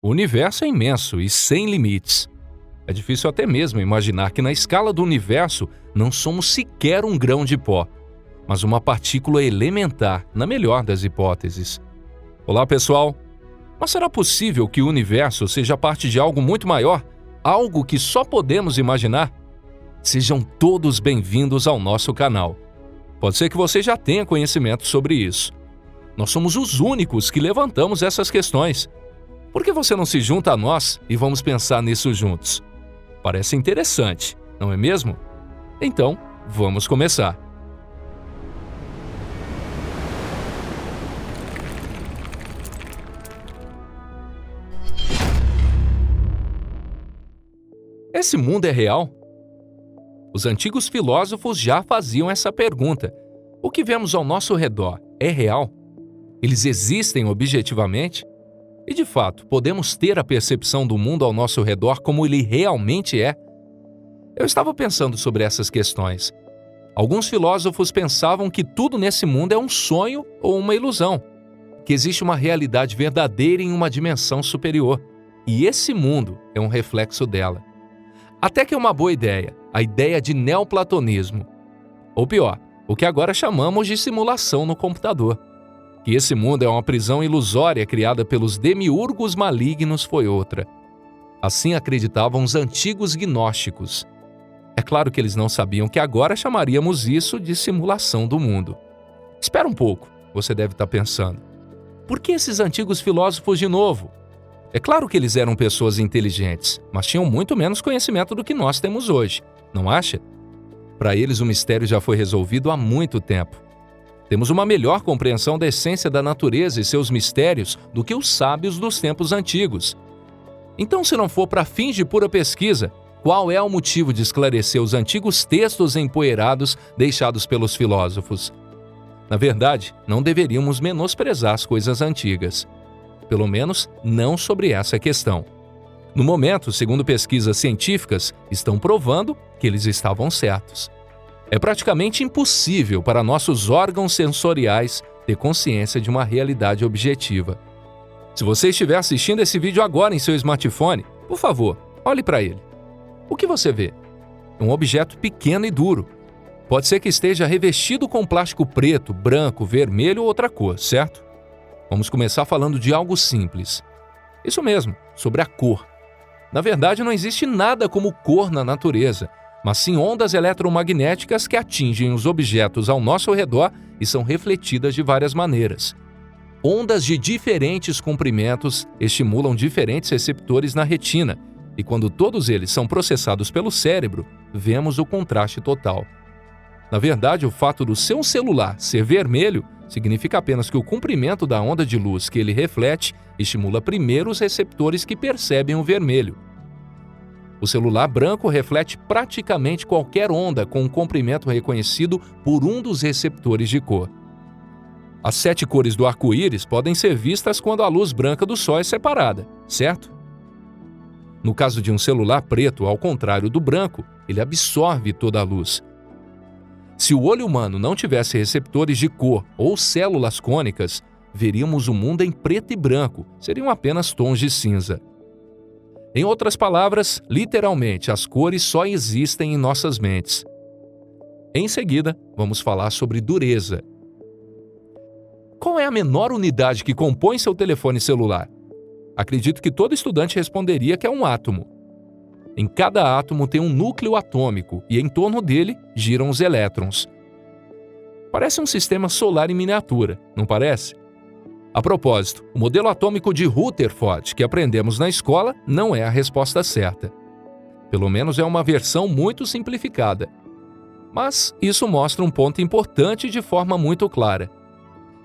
O universo é imenso e sem limites. É difícil até mesmo imaginar que na escala do universo não somos sequer um grão de pó, mas uma partícula elementar, na melhor das hipóteses. Olá, pessoal! Mas será possível que o universo seja parte de algo muito maior? Algo que só podemos imaginar? Sejam todos bem-vindos ao nosso canal. Pode ser que você já tenha conhecimento sobre isso. Nós somos os únicos que levantamos essas questões. Por que você não se junta a nós e vamos pensar nisso juntos? Parece interessante, não é mesmo? Então, vamos começar. Esse mundo é real? Os antigos filósofos já faziam essa pergunta. O que vemos ao nosso redor é real? Eles existem objetivamente? E, de fato, podemos ter a percepção do mundo ao nosso redor como ele realmente é? Eu estava pensando sobre essas questões. Alguns filósofos pensavam que tudo nesse mundo é um sonho ou uma ilusão, que existe uma realidade verdadeira em uma dimensão superior, e esse mundo é um reflexo dela. Até que é uma boa ideia, a ideia de neoplatonismo. Ou pior, o que agora chamamos de simulação no computador. Que esse mundo é uma prisão ilusória criada pelos demiurgos malignos foi outra. Assim acreditavam os antigos gnósticos. É claro que eles não sabiam que agora chamaríamos isso de simulação do mundo. Espera um pouco, você deve estar pensando. Por que esses antigos filósofos de novo? É claro que eles eram pessoas inteligentes, mas tinham muito menos conhecimento do que nós temos hoje, não acha? Para eles o mistério já foi resolvido há muito tempo. Temos uma melhor compreensão da essência da natureza e seus mistérios do que os sábios dos tempos antigos. Então, se não for para fins de pura pesquisa, qual é o motivo de esclarecer os antigos textos empoeirados deixados pelos filósofos? Na verdade, não deveríamos menosprezar as coisas antigas. Pelo menos, não sobre essa questão. No momento, segundo pesquisas científicas, estão provando que eles estavam certos. É praticamente impossível para nossos órgãos sensoriais ter consciência de uma realidade objetiva. Se você estiver assistindo esse vídeo agora em seu smartphone, por favor, olhe para ele. O que você vê? Um objeto pequeno e duro. Pode ser que esteja revestido com plástico preto, branco, vermelho ou outra cor, certo? Vamos começar falando de algo simples. Isso mesmo, sobre a cor. Na verdade, não existe nada como cor na natureza, mas sim ondas eletromagnéticas que atingem os objetos ao nosso redor e são refletidas de várias maneiras. Ondas de diferentes comprimentos estimulam diferentes receptores na retina, e quando todos eles são processados pelo cérebro, vemos o contraste total. Na verdade, o fato do seu celular ser vermelho significa apenas que o comprimento da onda de luz que ele reflete estimula primeiro os receptores que percebem o vermelho. O celular branco reflete praticamente qualquer onda com um comprimento reconhecido por um dos receptores de cor. As 7 cores do arco-íris podem ser vistas quando a luz branca do sol é separada, certo? No caso de um celular preto, ao contrário do branco, ele absorve toda a luz. Se o olho humano não tivesse receptores de cor ou células cônicas, veríamos o mundo em preto e branco, seriam apenas tons de cinza. Em outras palavras, literalmente, as cores só existem em nossas mentes. Em seguida, vamos falar sobre dureza. Qual é a menor unidade que compõe seu telefone celular? Acredito que todo estudante responderia que é um átomo. Em cada átomo tem um núcleo atômico e em torno dele giram os elétrons. Parece um sistema solar em miniatura, não parece? A propósito, o modelo atômico de Rutherford que aprendemos na escola não é a resposta certa. Pelo menos é uma versão muito simplificada. Mas isso mostra um ponto importante de forma muito clara: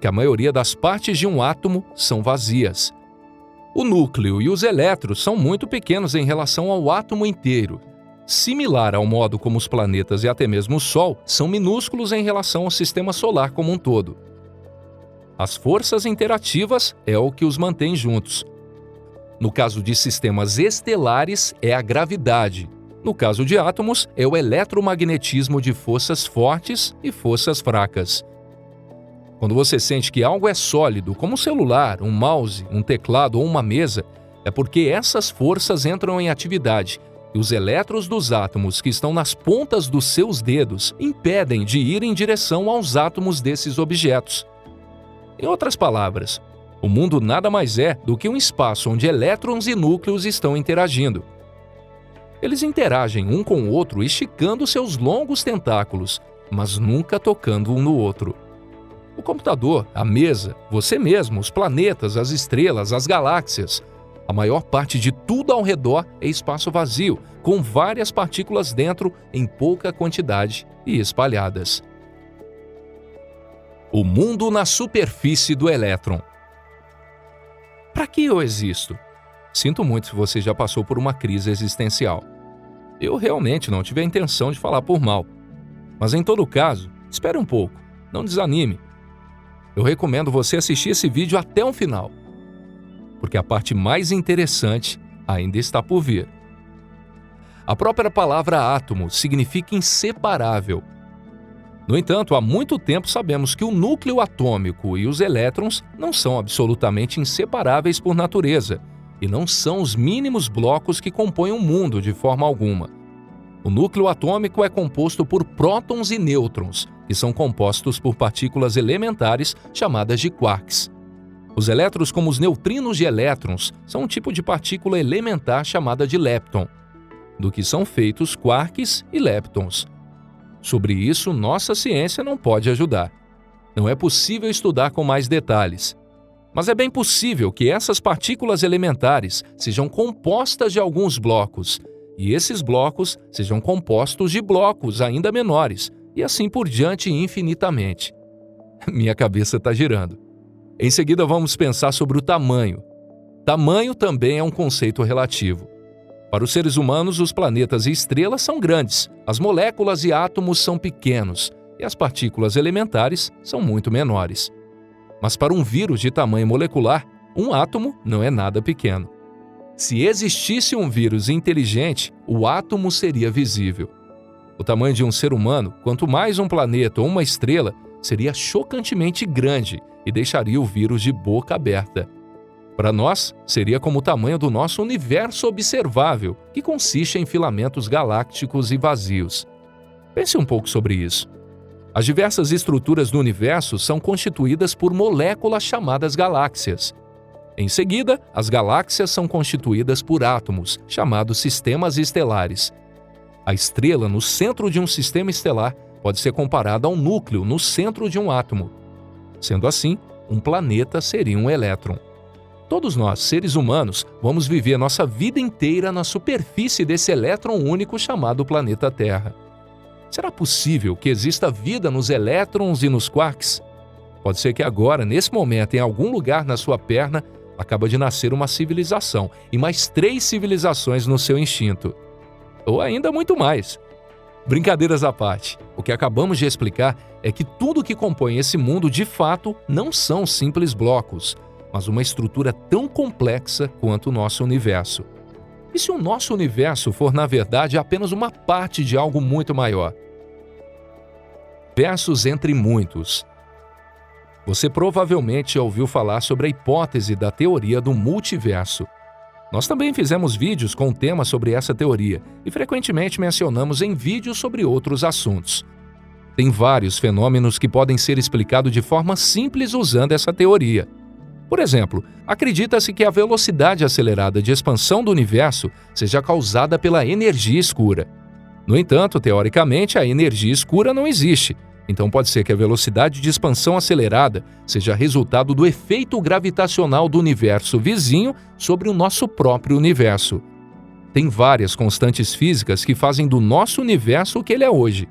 que a maioria das partes de um átomo são vazias. O núcleo e os elétrons são muito pequenos em relação ao átomo inteiro, similar ao modo como os planetas e até mesmo o Sol são minúsculos em relação ao sistema solar como um todo. As forças interativas é o que os mantém juntos. No caso de sistemas estelares, é a gravidade. No caso de átomos, é o eletromagnetismo de forças fortes e forças fracas. Quando você sente que algo é sólido, como um celular, um mouse, um teclado ou uma mesa, É porque essas forças entram em atividade e os elétrons dos átomos que estão nas pontas dos seus dedos impedem de ir em direção aos átomos desses objetos. Em outras palavras, o mundo nada mais é do que um espaço onde elétrons e núcleos estão interagindo. Eles interagem um com o outro esticando seus longos tentáculos, mas nunca tocando um no outro. O computador, a mesa, você mesmo, os planetas, as estrelas, as galáxias. A maior parte de tudo ao redor é espaço vazio, com várias partículas dentro em pouca quantidade e espalhadas. O mundo na superfície do elétron. Para que eu existo? Sinto muito se você já passou por uma crise existencial. Eu realmente não tive a intenção de falar por mal. Mas em todo caso, espere um pouco, não desanime. Eu recomendo você assistir esse vídeo até o final, porque a parte mais interessante ainda está por vir. A própria palavra átomo significa inseparável. No entanto, há muito tempo sabemos que o núcleo atômico e os elétrons não são absolutamente inseparáveis por natureza, e não são os mínimos blocos que compõem o mundo de forma alguma. O núcleo atômico é composto por prótons e nêutrons, que são compostos por partículas elementares chamadas de quarks. Os elétrons, como os neutrinos de elétrons, são um tipo de partícula elementar chamada de lepton, do que são feitos quarks e leptons. Sobre isso, nossa ciência não pode ajudar. Não é possível estudar com mais detalhes. Mas é bem possível que essas partículas elementares sejam compostas de alguns blocos, e esses blocos sejam compostos de blocos ainda menores, e assim por diante infinitamente. Minha cabeça está girando. Em seguida, vamos pensar sobre o tamanho. Tamanho também é um conceito relativo. Para os seres humanos, os planetas e estrelas são grandes, as moléculas e átomos são pequenos, e as partículas elementares são muito menores. Mas para um vírus de tamanho molecular, um átomo não é nada pequeno. Se existisse um vírus inteligente, o átomo seria visível. O tamanho de um ser humano, quanto mais um planeta ou uma estrela, seria chocantemente grande e deixaria o vírus de boca aberta. Para nós, seria como o tamanho do nosso universo observável, que consiste em filamentos galácticos e vazios. Pense um pouco sobre isso. As diversas estruturas do universo são constituídas por moléculas chamadas galáxias. Em seguida, as galáxias são constituídas por átomos, chamados sistemas estelares. A estrela no centro de um sistema estelar pode ser comparada a um núcleo no centro de um átomo. Sendo assim, um planeta seria um elétron. Todos nós, seres humanos, vamos viver nossa vida inteira na superfície desse elétron único chamado planeta Terra. Será possível que exista vida nos elétrons e nos quarks? Pode ser que agora, nesse momento, em algum lugar na sua perna, acaba de nascer uma civilização e mais 3 civilizações no seu instinto. Ou ainda muito mais. Brincadeiras à parte, o que acabamos de explicar é que tudo que compõe esse mundo de fato não são simples blocos, mas uma estrutura tão complexa quanto o nosso universo. E se o nosso universo for, na verdade, apenas uma parte de algo muito maior? Versos entre muitos. Você provavelmente já ouviu falar sobre a hipótese da teoria do multiverso. Nós também fizemos vídeos com temas sobre essa teoria e frequentemente mencionamos em vídeos sobre outros assuntos. Tem vários fenômenos que podem ser explicados de forma simples usando essa teoria. Por exemplo, acredita-se que a velocidade acelerada de expansão do universo seja causada pela energia escura. No entanto, teoricamente, a energia escura não existe. Então pode ser que a velocidade de expansão acelerada seja resultado do efeito gravitacional do universo vizinho sobre o nosso próprio universo. Tem várias constantes físicas que fazem do nosso universo o que ele é hoje.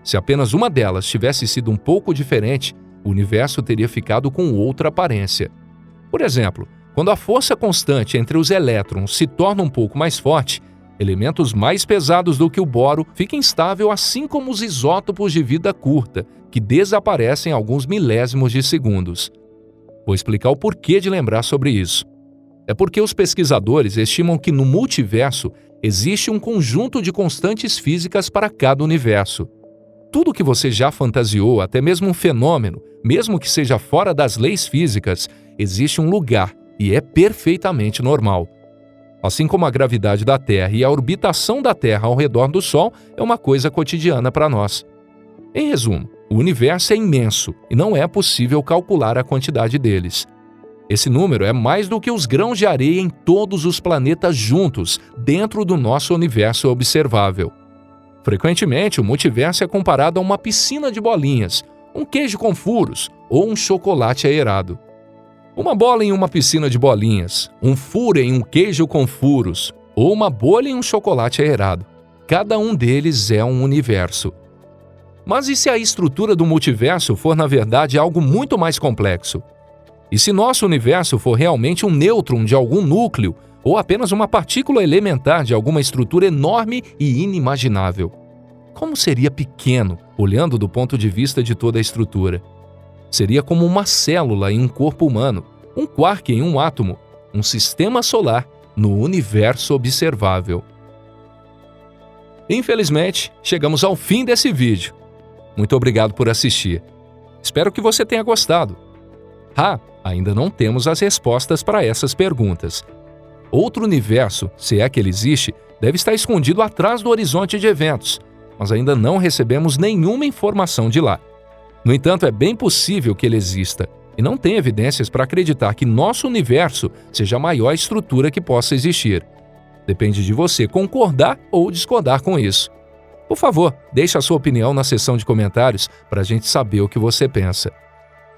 Se apenas uma delas tivesse sido um pouco diferente, o universo teria ficado com outra aparência. Por exemplo, quando a força constante entre os elétrons se torna um pouco mais forte, elementos mais pesados do que o boro ficam instáveis, assim como os isótopos de vida curta, que desaparecem em alguns milésimos de segundos. Vou explicar o porquê de lembrar sobre isso. É porque os pesquisadores estimam que no multiverso existe um conjunto de constantes físicas para cada universo. Tudo que você já fantasiou, até mesmo um fenômeno, mesmo que seja fora das leis físicas, existe um lugar e é perfeitamente normal. Assim como a gravidade da Terra e a orbitação da Terra ao redor do Sol é uma coisa cotidiana para nós. Em resumo, o universo é imenso e não é possível calcular a quantidade deles. Esse número é mais do que os grãos de areia em todos os planetas juntos, dentro do nosso universo observável. Frequentemente, o multiverso é comparado a uma piscina de bolinhas, um queijo com furos ou um chocolate aerado. Uma bola em uma piscina de bolinhas, um furo em um queijo com furos ou uma bolha em um chocolate aerado. Cada um deles é um universo. Mas e se a estrutura do multiverso for, na verdade, algo muito mais complexo? E se nosso universo for realmente um nêutron de algum núcleo ou apenas uma partícula elementar de alguma estrutura enorme e inimaginável? Como seria pequeno, olhando do ponto de vista de toda a estrutura? Seria como uma célula em um corpo humano, um quark em um átomo, um sistema solar no universo observável. Infelizmente, chegamos ao fim desse vídeo. Muito obrigado por assistir. Espero que você tenha gostado. Ainda não temos as respostas para essas perguntas. Outro universo, se é que ele existe, deve estar escondido atrás do horizonte de eventos, mas ainda não recebemos nenhuma informação de lá. No entanto, é bem possível que ele exista, e não tem evidências para acreditar que nosso universo seja a maior estrutura que possa existir. Depende de você concordar ou discordar com isso. Por favor, deixe a sua opinião na seção de comentários para a gente saber o que você pensa.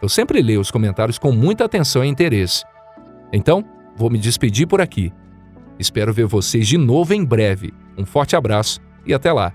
Eu sempre leio os comentários com muita atenção e interesse. Então, vou me despedir por aqui. Espero ver vocês de novo em breve. Um forte abraço e até lá!